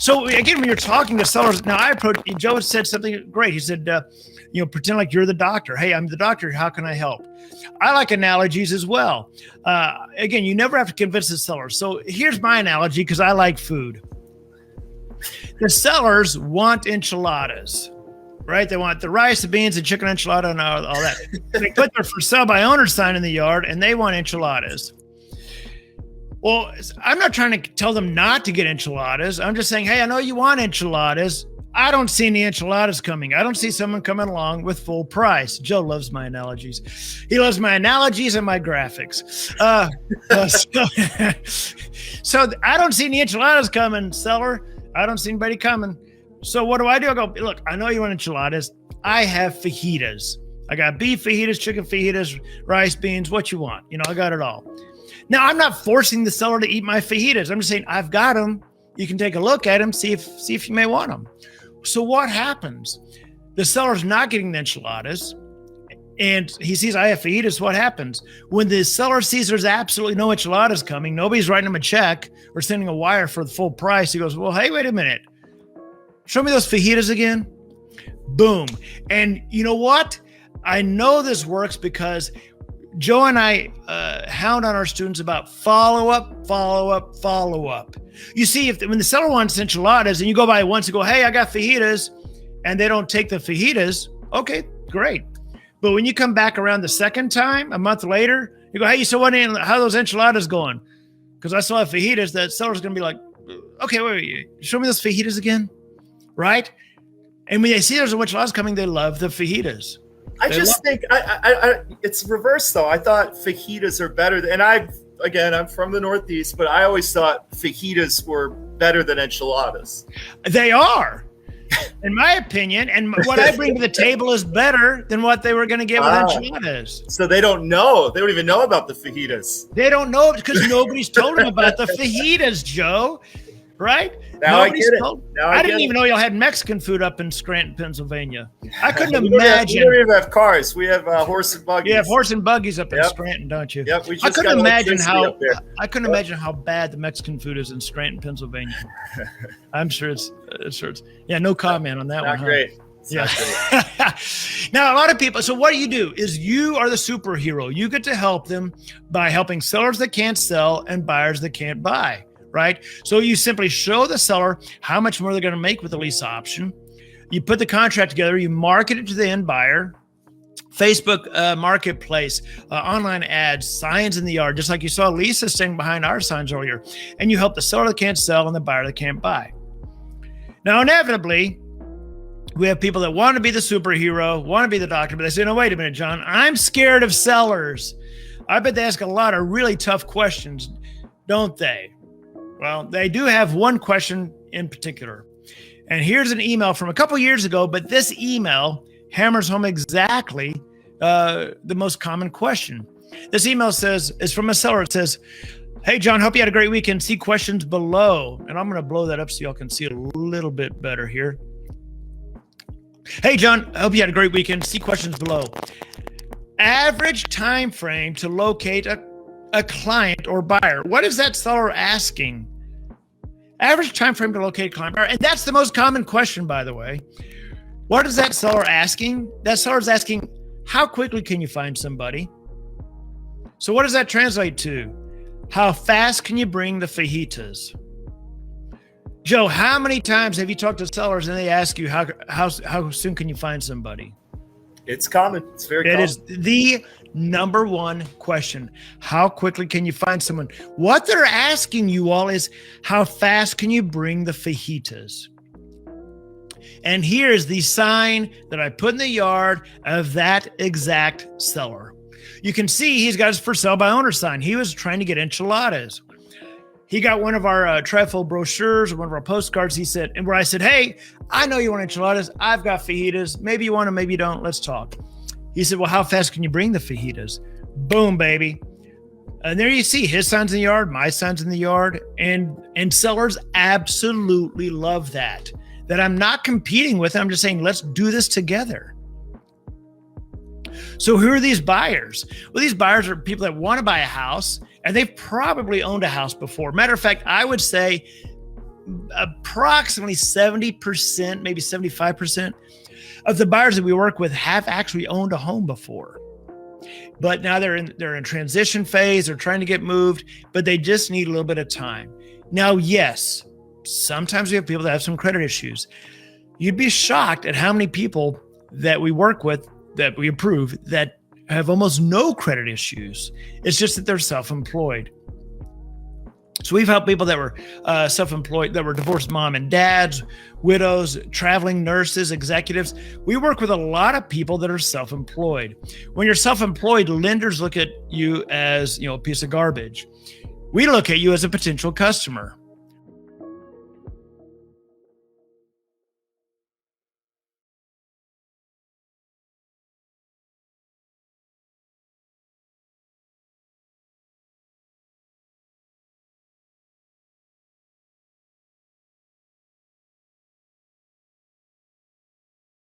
So again, when you're talking to sellers, now Joe said something great. He said, pretend like you're the doctor. Hey, I'm the doctor. How can I help? I like analogies as well. Again, you never have to convince the seller. So here's my analogy because I like food. The sellers want enchiladas, right? They want the rice, the beans, the chicken enchilada, and all that. They put their for sale by owner sign in the yard, and they want enchiladas. Well, I'm not trying to tell them not to get enchiladas. I'm just saying, hey, I know you want enchiladas. I don't see any enchiladas coming. I don't see someone coming along with full price. Joe loves my analogies. He loves my analogies and my graphics. So I don't see any enchiladas coming, seller. I don't see anybody coming. So what do? I go, look, I know you want enchiladas. I have fajitas. I got beef fajitas, chicken fajitas, rice, beans, what you want. I got it all. Now, I'm not forcing the seller to eat my fajitas. I'm just saying I've got them. You can take a look at them, see if you may want them. So what happens? The seller's not getting the enchiladas, and he sees I have fajitas. What happens? When the seller sees there's absolutely no enchiladas coming, nobody's writing him a check or sending a wire for the full price. He goes, well, hey, wait a minute. Show me those fajitas again. Boom. And you know what? I know this works because Joe and I hound on our students about follow up. You see, when the seller wants enchiladas and you go by once and go, hey, I got fajitas, and they don't take the fajitas, okay, great. But when you come back around the second time, a month later, you go, hey, so how are those enchiladas going? Because I still have fajitas. That seller's going to be like, okay, wait, show me those fajitas again, right? And when they see there's enchiladas coming, they love the fajitas. I think it's reversed though. I thought fajitas are better. And I'm from the Northeast, but I always thought fajitas were better than enchiladas. They are, in my opinion. And what I bring to the table is better than what they were going to get with enchiladas. So they don't know. They don't even know about the fajitas. They don't know because nobody's told them about the fajitas, Joe. Right? Now I get it. I didn't even know y'all had Mexican food up in Scranton, Pennsylvania. I couldn't imagine. We don't even have cars. We have horse and buggies. You have horse and buggies up in Scranton, don't you? Yep. I couldn't imagine how bad the Mexican food is in Scranton, Pennsylvania. I'm sure it's no comment on that one. Not great. Yeah. Now, a lot of people, so what do is you are the superhero. You get to help them by helping sellers that can't sell and buyers that can't buy. Right? So you simply show the seller how much more they're going to make with the lease option. You put the contract together, you market it to the end buyer, Facebook marketplace, online ads, signs in the yard, just like you saw Lisa standing behind our signs earlier. And you help the seller that can't sell and the buyer that can't buy. Now, inevitably, we have people that want to be the superhero, want to be the doctor, but they say, no, wait a minute, John, I'm scared of sellers. I bet they ask a lot of really tough questions, don't they? Well, they do have one question in particular. And here's an email from a couple years ago, but this email hammers home exactly the most common question. This email is from a seller. It says, hey, John, hope you had a great weekend. See questions below. And I'm going to blow that up so y'all can see it a little bit better here. Hey, John, hope you had a great weekend. See questions below. Average time frame to locate a client or buyer. What is that seller asking? Average time frame to locate a client buyer. And that's the most common question, by the way. What is that seller asking? That seller's asking, how quickly can you find somebody? So what does that translate to? How fast can you bring the fajitas? Joe, how many times have you talked to sellers and they ask you how soon can you find somebody? It's common. It's very common. It is the number one question. How quickly can you find someone? What they're asking you all is, how fast can you bring the fajitas? And here's the sign that I put in the yard of that exact seller. You can see he's got his for sale by owner sign. He was trying to get enchiladas. He got one of our trifold brochures or one of our postcards. He said, and where I said, hey, I know you want enchiladas. I've got fajitas. Maybe you want them, maybe you don't. Let's talk. He said, well, how fast can you bring the fajitas? Boom, baby. And there you see his sign's in the yard, my sign's in the yard. And sellers absolutely love that I'm not competing with them. I'm just saying, let's do this together. So who are these buyers? Well, these buyers are people that want to buy a house, and they've probably owned a house before. Matter of fact, I would say approximately 70%, maybe 75% of the buyers that we work with have actually owned a home before. But now they're in transition phase, they're trying to get moved, but they just need a little bit of time. Now, yes, sometimes we have people that have some credit issues. You'd be shocked at how many people that we work with, that we approve, that have almost no credit issues. It's just that they're self-employed. So we've helped people that were self-employed, that were divorced mom and dads, widows, traveling nurses, executives. We work with a lot of people that are self-employed. When you're self-employed, lenders look at you as, a piece of garbage. We look at you as a potential customer.